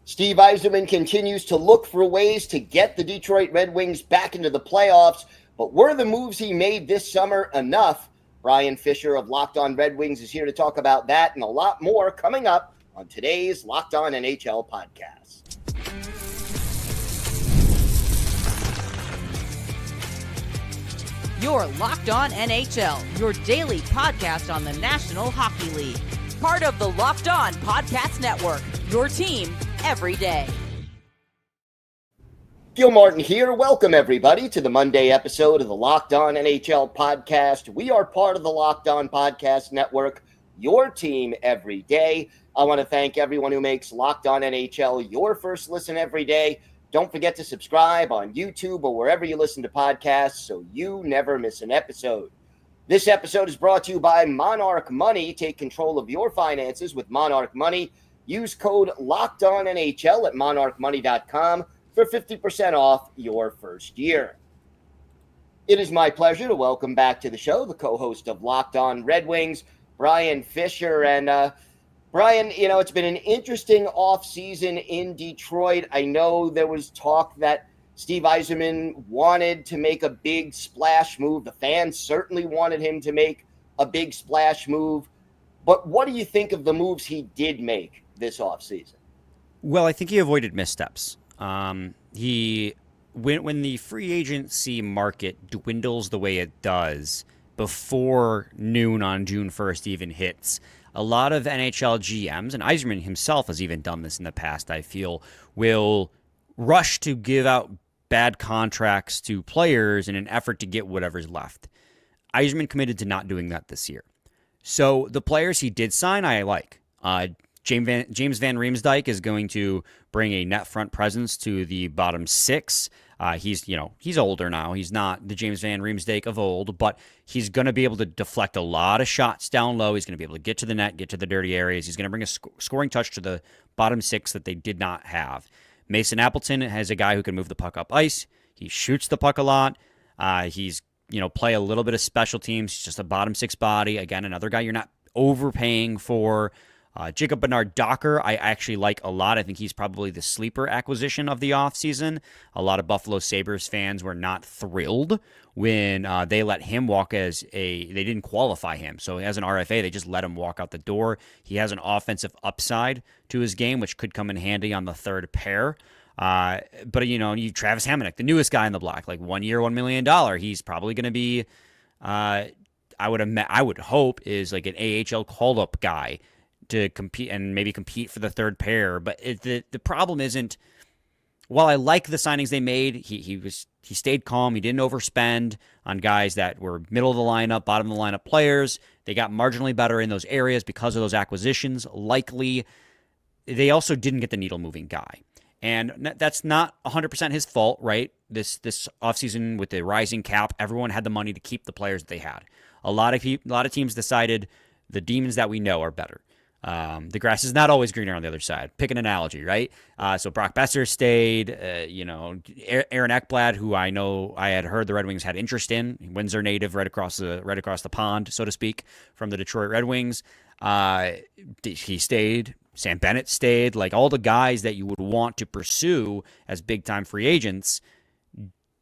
Steve Yzerman continues to look for ways to get the Detroit Red Wings back into the playoffs, but were the moves he made this summer enough? Brian Fisher of Locked On Red Wings is here to talk about that and a lot more coming up on today's Locked On NHL podcast. You're Locked On NHL, your daily podcast on the National Hockey League. Part of the Locked On Podcast Network, your team every day. Gil Martin here. Welcome, everybody, to the Monday episode of the Locked On NHL podcast. We are part of the Locked On Podcast Network, your team every day. I want to thank everyone who makes Locked On NHL your first listen every day. Don't forget to subscribe on YouTube or wherever you listen to podcasts so you never miss an episode. This episode is brought to you by Monarch Money. Take control of your finances with Monarch Money. Use code LOCKEDONNHL at monarchmoney.com for 50% off your first year. It is my pleasure to welcome back to the show the co-host of Locked On Red Wings, Brian Fisher. And Brian, it's been an interesting offseason in Detroit. I know there was talk that Steve Yzerman wanted to make a big splash move. The fans certainly wanted him to make a big splash move. But what do you think of the moves he did make this offseason? Well, I think he avoided missteps. When the free agency market dwindles the way it does before noon on June 1st even hits, a lot of NHL GMs, and Yzerman himself has even done this in the past, I feel, will rush to give out bad contracts to players in an effort to get whatever's left. Yzerman committed to not doing that this year. So the players he did sign, I like. James Van Riemsdyk is going to bring a net front presence to the bottom six. He's older now. He's not the James Van Riemsdyk of old, but he's going to be able to deflect a lot of shots down low. He's going to be able to get to the net, get to the dirty areas. He's going to bring a scoring touch to the bottom six that they did not have. Mason Appleton has a guy who can move the puck up ice. He shoots the puck a lot. He's play a little bit of special teams. He's just a bottom six body. Again, another guy you're not overpaying for. Jacob Bernard-Docker, I actually like a lot. I think he's probably the sleeper acquisition of the offseason. A lot of Buffalo Sabres fans were not thrilled when they let him walk they didn't qualify him. So as an RFA, they just let him walk out the door. He has an offensive upside to his game, which could come in handy on the third pair. But you Travis Hamonic, the newest guy in the block, like 1 year, $1 million. He's probably going to be, I would hope, is like an AHL call-up guy to compete and maybe compete for the third pair. But the problem isn't, while I like the signings they made, he stayed calm. He didn't overspend on guys that were middle of the lineup, bottom of the lineup players. They got marginally better in those areas because of those acquisitions. Likely, they also didn't get the needle moving guy. And that's not 100% his fault, right? This offseason with the rising cap, everyone had the money to keep the players that they had. A lot of teams decided the demons that we know are better. The grass is not always greener on the other side. Pick an analogy, right? So Brock Besser stayed. Aaron Ekblad, who I know I had heard the Red Wings had interest in, Windsor native, right across the pond, so to speak, from the Detroit Red Wings. He stayed. Sam Bennett stayed. Like all the guys that you would want to pursue as big time free agents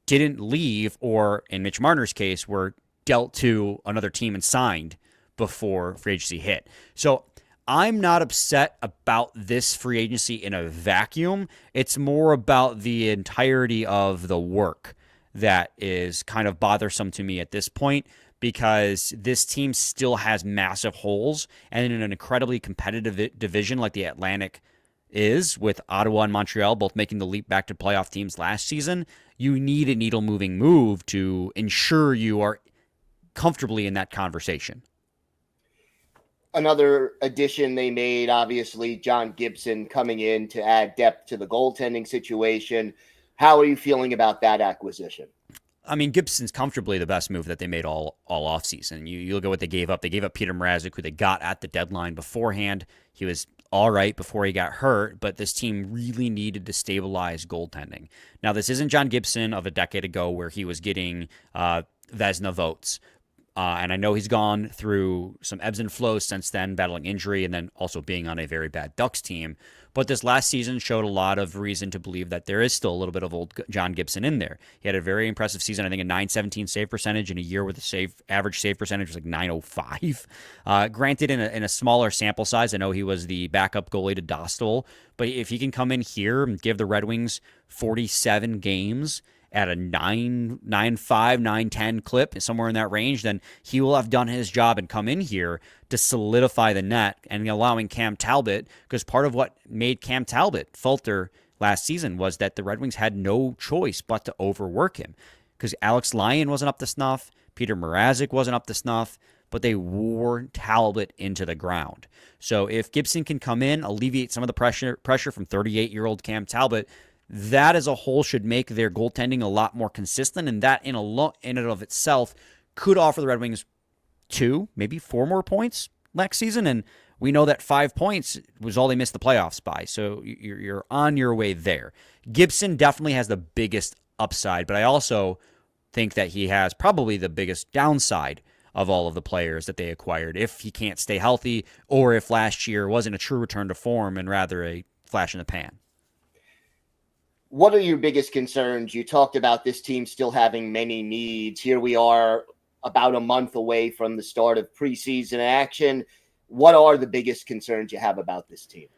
didn't leave, or in Mitch Marner's case, were dealt to another team and signed before free agency hit. So I'm not upset about this free agency in a vacuum. It's more about the entirety of the work that is kind of bothersome to me at this point, because this team still has massive holes, and in an incredibly competitive division like the Atlantic is, with Ottawa and Montreal both making the leap back to playoff teams last season, you need a needle-moving move to ensure you are comfortably in that conversation. Another addition they made, obviously, John Gibson coming in to add depth to the goaltending situation. How are you feeling about that acquisition? I mean, Gibson's comfortably the best move that they made all offseason. You look at what they gave up. They gave up Peter Mrazek, who they got at the deadline beforehand. He was all right before he got hurt, but this team really needed to stabilize goaltending. Now, this isn't John Gibson of a decade ago where he was getting Vezina votes. And I know he's gone through some ebbs and flows since then, battling injury and then also being on a very bad Ducks team. But this last season showed a lot of reason to believe that there is still a little bit of old John Gibson in there. He had a very impressive season, I think a .917 save percentage in a year with a average save percentage was like .905. Granted, in a smaller sample size, I know he was the backup goalie to Dostal, but if he can come in here and give the Red Wings 47 games at a 9.95, 9.10 clip, somewhere in that range, then he will have done his job and come in here to solidify the net and allowing Cam Talbot, because part of what made Cam Talbot falter last season was that the Red Wings had no choice but to overwork him, because Alex Lyon wasn't up to snuff, Peter Mrazek wasn't up to snuff, but they wore Talbot into the ground. So if Gibson can come in, alleviate some of the pressure from 38-year-old Cam Talbot, that as a whole should make their goaltending a lot more consistent, and that in and of itself could offer the Red Wings 2, maybe 4 more points next season, and we know that 5 points was all they missed the playoffs by, so you're on your way there. Gibson definitely has the biggest upside, but I also think that he has probably the biggest downside of all of the players that they acquired if he can't stay healthy, or if last year wasn't a true return to form and rather a flash in the pan. What are your biggest concerns? You talked about this team still having many needs. Here we are about a month away from the start of preseason action. What are the biggest concerns you have about this team?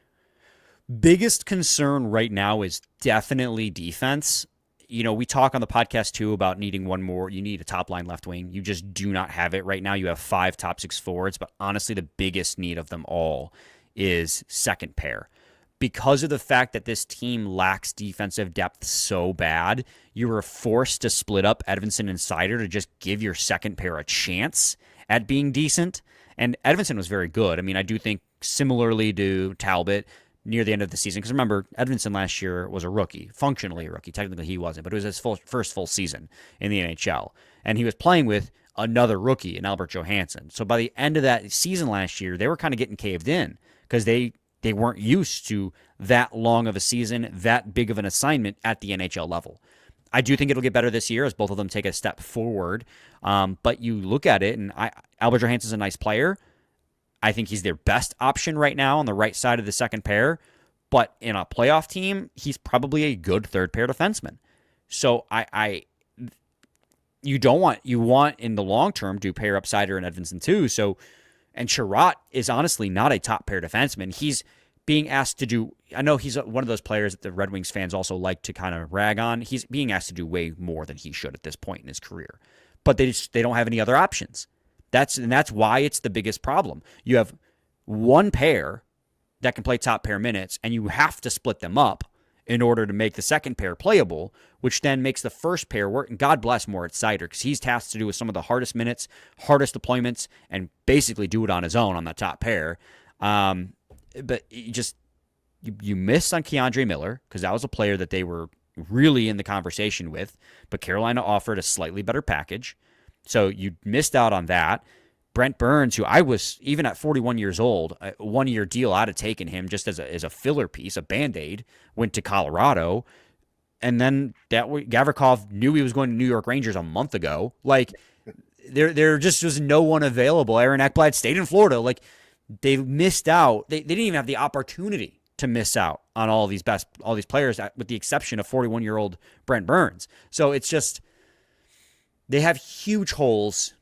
Biggest concern right now is definitely defense. You know, we talk on the podcast too about needing one more. You need a top line left wing. You just do not have it right now. You have 5 top 6 forwards, but honestly, the biggest need of them all is second pair. Because of the fact that this team lacks defensive depth so bad, you were forced to split up Edvinsson and Seider to just give your second pair a chance at being decent. And Edvinsson was very good. I mean, I do think similarly to Talbot near the end of the season, because remember, Edvinsson last year was a rookie, functionally a rookie. Technically he wasn't, but it was his first full season in the NHL. And he was playing with another rookie in Albert Johansson. So by the end of that season last year, they were kind of getting caved in because they weren't used to that long of a season, that big of an assignment at the NHL level. I do think it'll get better this year as both of them take a step forward. But you look at it, and Albert Johansson's a nice player. I think he's their best option right now on the right side of the second pair. But in a playoff team, he's probably a good third pair defenseman. So you want in the long term to pair up Seider and Edvinsson too. So, and Drought is honestly not a top pair defenseman. He's being asked to do, I know he's one of those players that the Red Wings fans also like to kind of rag on. He's being asked to do way more than he should at this point in his career. But they don't have any other options. That's why it's the biggest problem. You have one pair that can play top pair minutes, and you have to split them up in order to make the second pair playable, which then makes the first pair work. And God bless Moritz Seider, because he's tasked to do with some of the hardest minutes, hardest deployments, and basically do it on his own on that top pair. But you miss on Keandre Miller, because that was a player that they were really in the conversation with, but Carolina offered a slightly better package. So you missed out on that. Brent Burns, who I was, even at 41 years old, a 1-year deal, I'd have taken him just as a filler piece, a Band-Aid, went to Colorado. And then Gavrikov knew he was going to New York Rangers a month ago. Like, there just was no one available. Aaron Ekblad stayed in Florida. Like, they missed out. They didn't even have the opportunity to miss out on all these players, with the exception of 41-year-old Brent Burns. So it's just, they have huge holes.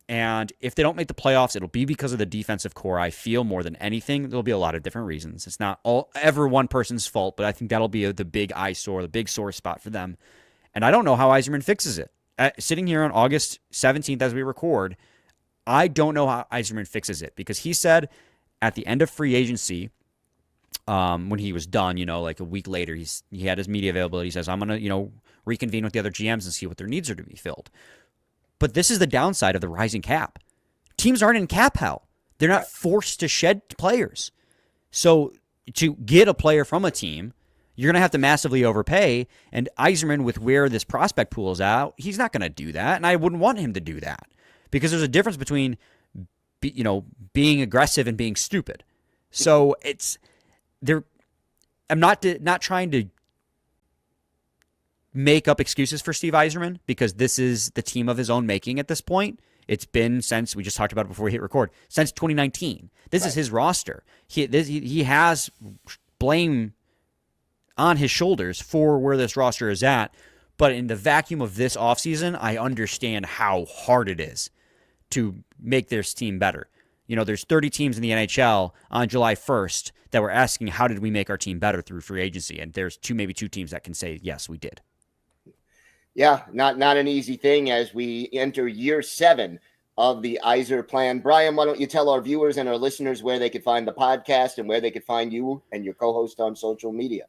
And if they don't make the playoffs, it'll be because of the defensive core. I feel more than anything, there'll be a lot of different reasons. It's not ever one person's fault, but I think that'll be the big eyesore, the big sore spot for them. And I don't know how Yzerman fixes it. Sitting here on August 17th as we record, I don't know how Yzerman fixes it, because he said at the end of free agency, when he was done, like a week later, he had his media availability. He says, I'm going to, reconvene with the other GMs and see what their needs are to be filled. But this is the downside of the rising cap. Teams aren't in cap hell. They're not forced to shed players. So to get a player from a team, you're going to have to massively overpay. And Yzerman, with where this prospect pool is out, he's not going to do that. And I wouldn't want him to do that, because there's a difference between, being aggressive and being stupid. So I'm not trying to make up excuses for Steve Yzerman because this is the team of his own making at this point. It's been since, we just talked about it before we hit record, since 2019. This is his roster. He has blame on his shoulders for where this roster is at. But in the vacuum of this offseason, I understand how hard it is to make this team better. You know, there's 30 teams in the NHL on July 1st that were asking, how did we make our team better through free agency? And there's maybe two teams that can say, yes, we did. Yeah, not an easy thing as we enter year 7 of the Yzer plan. Brian, why don't you tell our viewers and our listeners where they could find the podcast and where they could find you and your co-host on social media?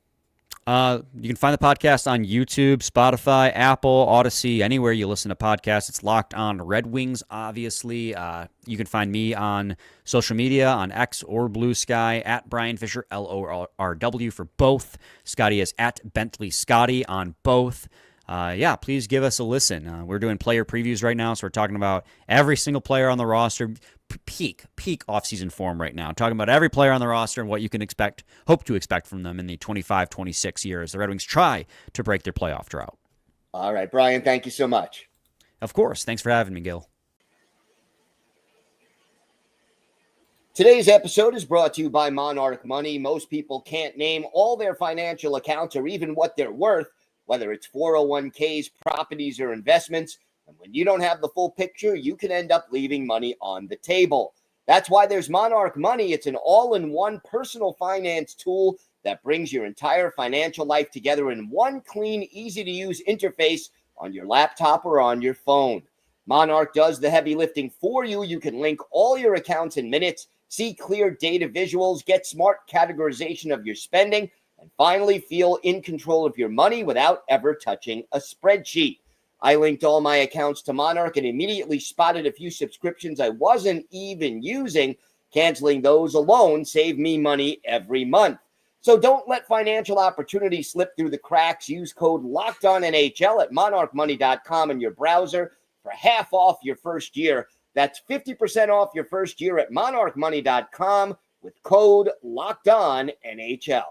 You can find the podcast on YouTube, Spotify, Apple, Odyssey, anywhere you listen to podcasts. It's Locked On Red Wings, obviously. You can find me on social media, on X or Blue Sky, at Brian Fisher, LORW for both. Scotty is at Bentley Scotty on both. Please give us a listen. We're doing player previews right now, so we're talking about every single player on the roster, peak offseason form right now. Talking about every player on the roster and what you can hope to expect from them in the 25-26 years the Red Wings try to break their playoff drought. All right, Brian, thank you so much. Of course. Thanks for having me, Gil. Today's episode is brought to you by Monarch Money. Most people can't name all their financial accounts or even what they're worth, whether it's 401ks, properties, or investments. And when you don't have the full picture, you can end up leaving money on the table. That's why there's Monarch Money. It's an all-in-one personal finance tool that brings your entire financial life together in one clean, easy-to-use interface on your laptop or on your phone. Monarch does the heavy lifting for you. You can link all your accounts in minutes, see clear data visuals, get smart categorization of your spending, and finally feel in control of your money without ever touching a spreadsheet. I linked all my accounts to Monarch and immediately spotted a few subscriptions I wasn't even using. Canceling those alone saved me money every month. So don't let financial opportunities slip through the cracks. Use code LOCKEDONNHL at monarchmoney.com in your browser for half off your first year. That's 50% off your first year at monarchmoney.com with code LOCKEDONNHL.